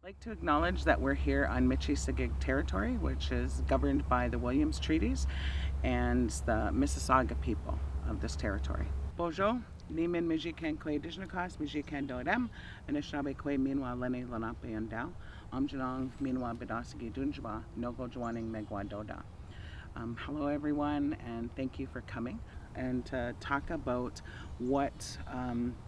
I'd like to acknowledge that we're here on Michi-Sigig territory, which is governed by the Williams Treaties and the Mississauga people of this territory. Bonjour, Nimin Mijikan Kwe Dijnakas, Mijikan Dodem, Anishinaabe Kwe Minwa Lene Lenape Yandao, Amjanong Minwa Bidasigi Dunjba, Nogo Jwaning Megwa Doda. Hello everyone, and thank you for coming and to talk about what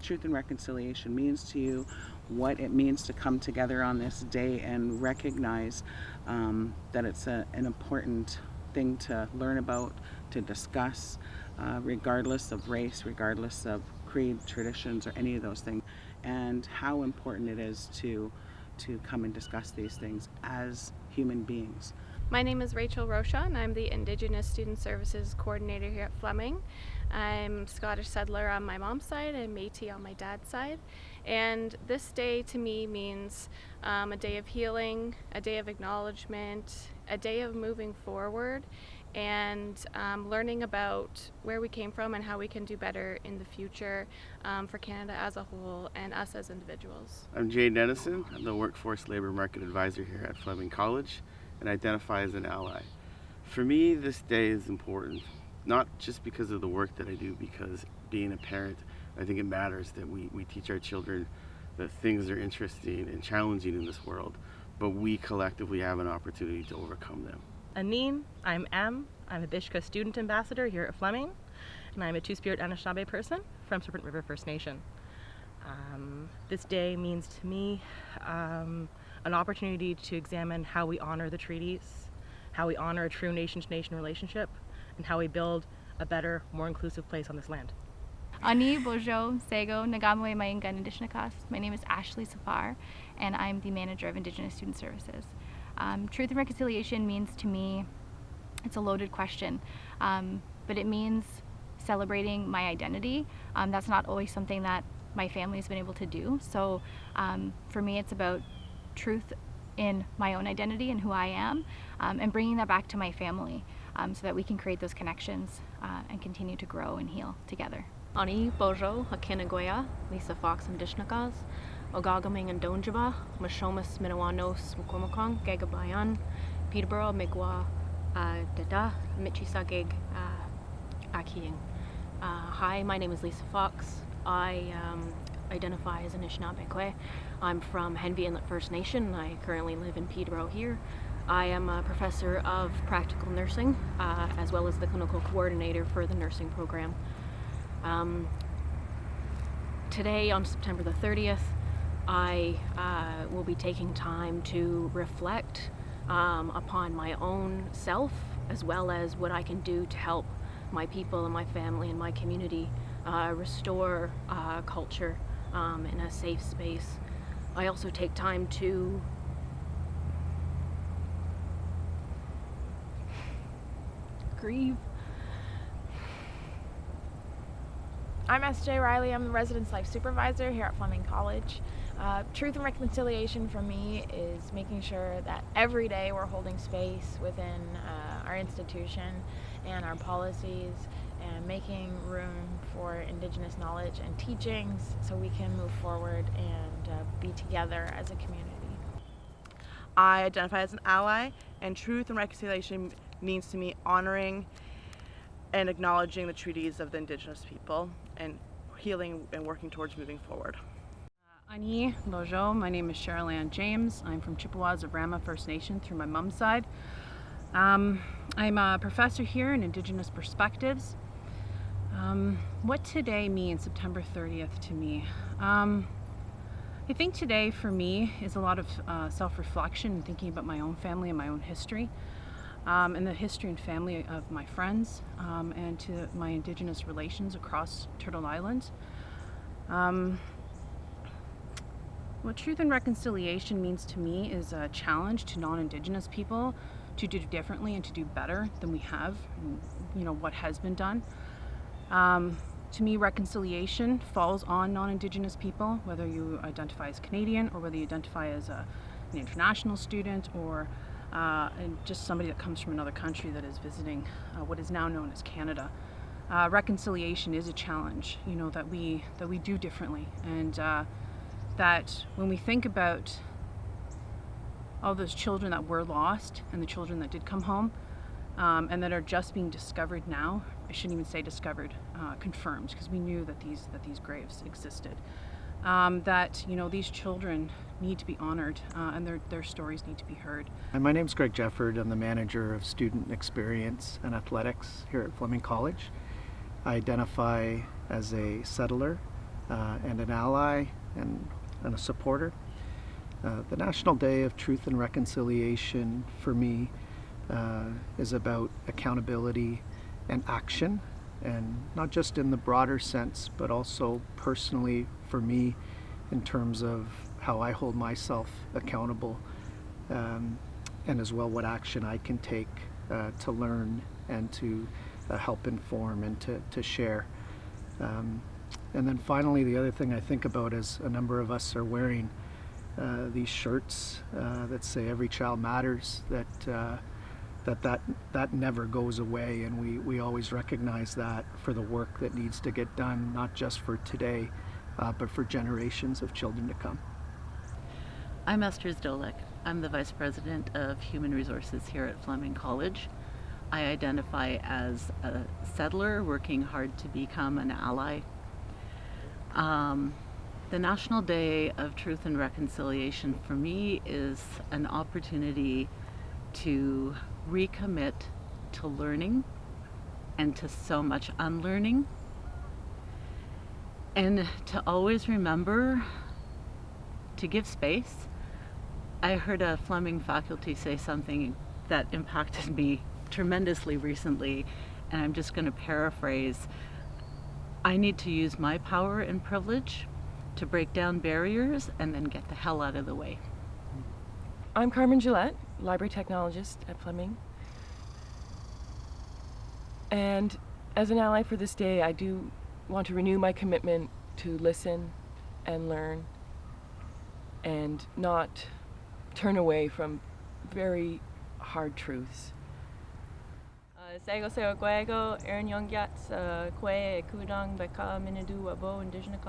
truth and reconciliation means to you, what it means to come together on this day and recognize that it's an important thing to learn about, to discuss, regardless of race, regardless of creed, traditions, or any of those things, and how important it is to come and discuss these things as human beings. My name is Rachel Rocha, and I'm the Indigenous Student Services Coordinator here at Fleming. I'm Scottish settler on my mom's side and Métis on my dad's side. And this day to me means a day of healing, a day of acknowledgement, a day of moving forward, and learning about where we came from and how we can do better in the future for Canada as a whole and us as individuals. I'm Dennison. I'm the Workforce Labor Market Advisor here at Fleming College and identify as an ally. For me, this day is important, not just because of the work that I do, because being a parent, I think it matters that we teach our children that things are interesting and challenging in this world, but we collectively have an opportunity to overcome them. Anine, I'm M. I'm a Bishkaa student ambassador here at Fleming, and I'm a Two-Spirit Anishinaabe person from Serpent River First Nation. This day means to me an opportunity to examine how we honor the treaties, how we honor a true nation-to-nation relationship, and how we build a better, more inclusive place on this land. Ani Bojo Sego Nagamwe Mayingan Indishnakas. My name is Ashley Safar, and I'm the manager of Indigenous Student Services. Truth and reconciliation means to me, it's a loaded question, but it means celebrating my identity. That's not always something that my family's been able to do. So for me, it's about truth in my own identity and who I am, and bringing that back to my family so that we can create those connections and continue to grow and heal together. Ani Bojo Hakinagoya, Lesa Fox and Dishnakas, Ogagaming and Donjaba, Mashomas Minawanos Mukomokong, Gagabayan, Peterborough, Migwa, Dada, Michi-Sigig, Akiing. Hi, my name is Lesa Fox. I identify as Anishinaabe Kwe. I'm from Henvey Inlet First Nation. I currently live in Peterborough here. I am a professor of practical nursing, as well as the clinical coordinator for the nursing program. Today, on September the 30th, I will be taking time to reflect upon my own self, as well as what I can do to help my people and my family and my community restore culture in a safe space. I also take time to grieve. I'm S.J. Riley. I'm the Residence Life Supervisor here at Fleming College. Truth and reconciliation for me is making sure that every day we're holding space within our institution and our policies and making room for Indigenous knowledge and teachings so we can move forward and be together as a community. I identify as an ally, and truth and reconciliation means to me honoring and acknowledging the treaties of the Indigenous people and healing and working towards moving forward. Ani Lojo, my name is Cheryl Ann James. I'm from Chippewas of Rama First Nation through my mom's side. I'm a professor here in Indigenous Perspectives. What today means, September 30th, to me? I think today for me is a lot of self-reflection and thinking about my own family and my own history. And the history and family of my friends, and to my Indigenous relations across Turtle Island. What truth and reconciliation means to me is a challenge to non-Indigenous people to do differently and to do better than we have, and, what has been done. To me, reconciliation falls on non-Indigenous people, whether you identify as Canadian or whether you identify as an international student or and just somebody that comes from another country that is visiting what is now known as Canada. Reconciliation is a challenge, that we do differently, and that when we think about all those children that were lost and the children that did come home and that are just being discovered now. I shouldn't even say discovered, confirmed, because we knew that these graves existed. That these children need to be honored and their stories need to be heard. And my name's Jefford. I'm the manager of student experience and athletics here at Fleming College. I identify as a settler and an ally and a supporter. The National Day of Truth and Reconciliation for me is about accountability and action, and not just in the broader sense, but also personally for me in terms of how I hold myself accountable, and as well what action I can take to learn and to help inform and to share. And then finally, the other thing I think about is a number of us are wearing these shirts that say "Every Child Matters," that never goes away, and we always recognize that for the work that needs to get done, not just for today, but for generations of children to come. I'm Esther Zdolek. I'm the Vice President of Human Resources here at Fleming College. I identify as a settler working hard to become an ally. The National Day of Truth and Reconciliation for me is an opportunity to recommit to learning and to so much unlearning, and to always remember to give space. I heard a Fleming faculty say something that impacted me tremendously recently, and I'm just going to paraphrase. I need to use my power and privilege to break down barriers and then get the hell out of the way. I'm Carmen, Gelette, library technologist at Fleming. And as an ally for this day, I do want to renew my commitment to listen and learn and not turn away from very hard truths. Sego seo guego, Erin Yongyats, Kwe, Kudang, Bishkaa, Minadu, Abo, Indigenous,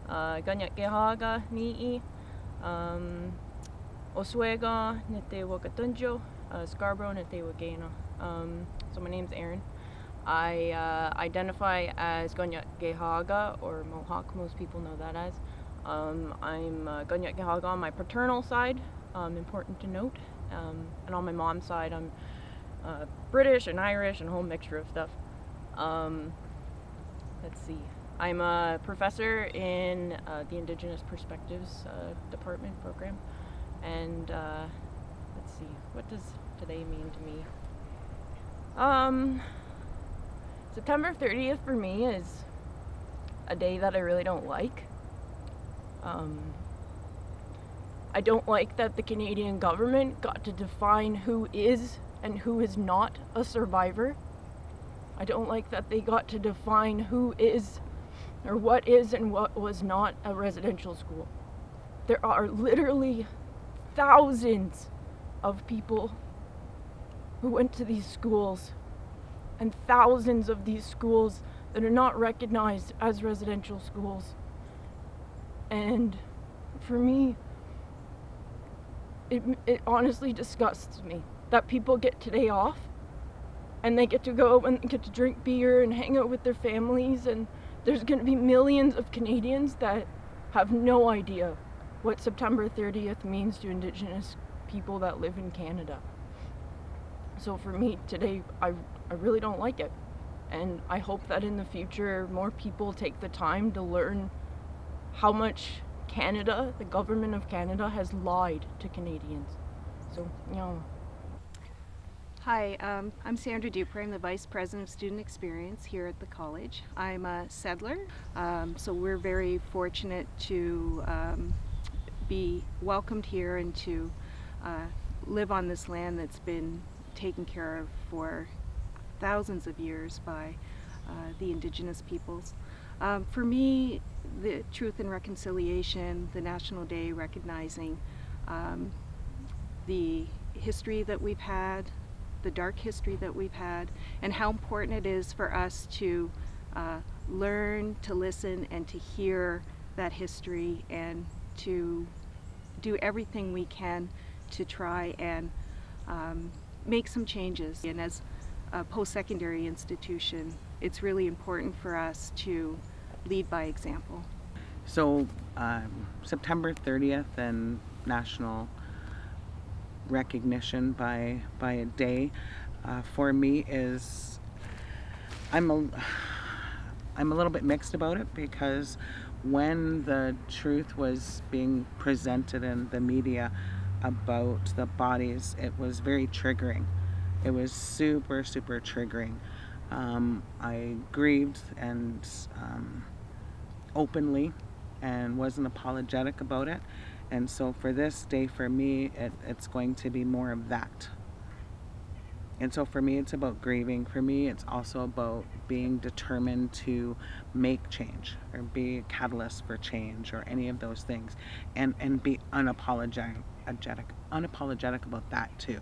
Ganyak Gehaga, Nii, Oswego, Nete Wakatunjo, Scarborough, Nete Wagena. So my name's Erin. I identify as Ganyak Gehaga, or Mohawk, most people know that as. I'm Ganyak Gehaga on my paternal side, important to note, and on my mom's side I'm British and Irish and a whole mixture of stuff. Let's see. I'm a professor in the Indigenous Perspectives Department program, and let's see. What does today mean to me? September 30th for me is a day that I really don't like. I don't like that the Canadian government got to define who is and who is not a survivor. I don't like that they got to define who is, or what is and what was not a residential school. There are literally thousands of people who went to these schools, and thousands of these schools that are not recognized as residential schools. And for me, it honestly disgusts me that people get today off and they get to go and get to drink beer and hang out with their families, and there's going to be millions of Canadians that have no idea what September 30th means to Indigenous people that live in Canada. So for me today, I really don't like it, and I hope that in the future more people take the time to learn how much Canada, the government of Canada, has lied to Canadians. So, Hi, I'm Sandra Dupret. I'm the Vice President of Student Experience here at the college. I'm a settler, so we're very fortunate to be welcomed here and to live on this land that's been taken care of for thousands of years by the Indigenous peoples. For me, the Truth and Reconciliation, the National Day recognizing the history that we've had, the dark history that we've had, and how important it is for us to learn, to listen, and to hear that history, and to do everything we can to try and make some changes. And as a post-secondary institution, it's really important for us to lead by example. So September 30th and national recognition by a day for me is, I'm a little bit mixed about it, because when the truth was being presented in the media about the bodies, it was very triggering. It was super triggering. I grieved and openly, and wasn't apologetic about it. And so for this day, for me, it's going to be more of that. And so for me, it's about grieving. For me, it's also about being determined to make change, or be a catalyst for change, or any of those things, and be unapologetic about that too.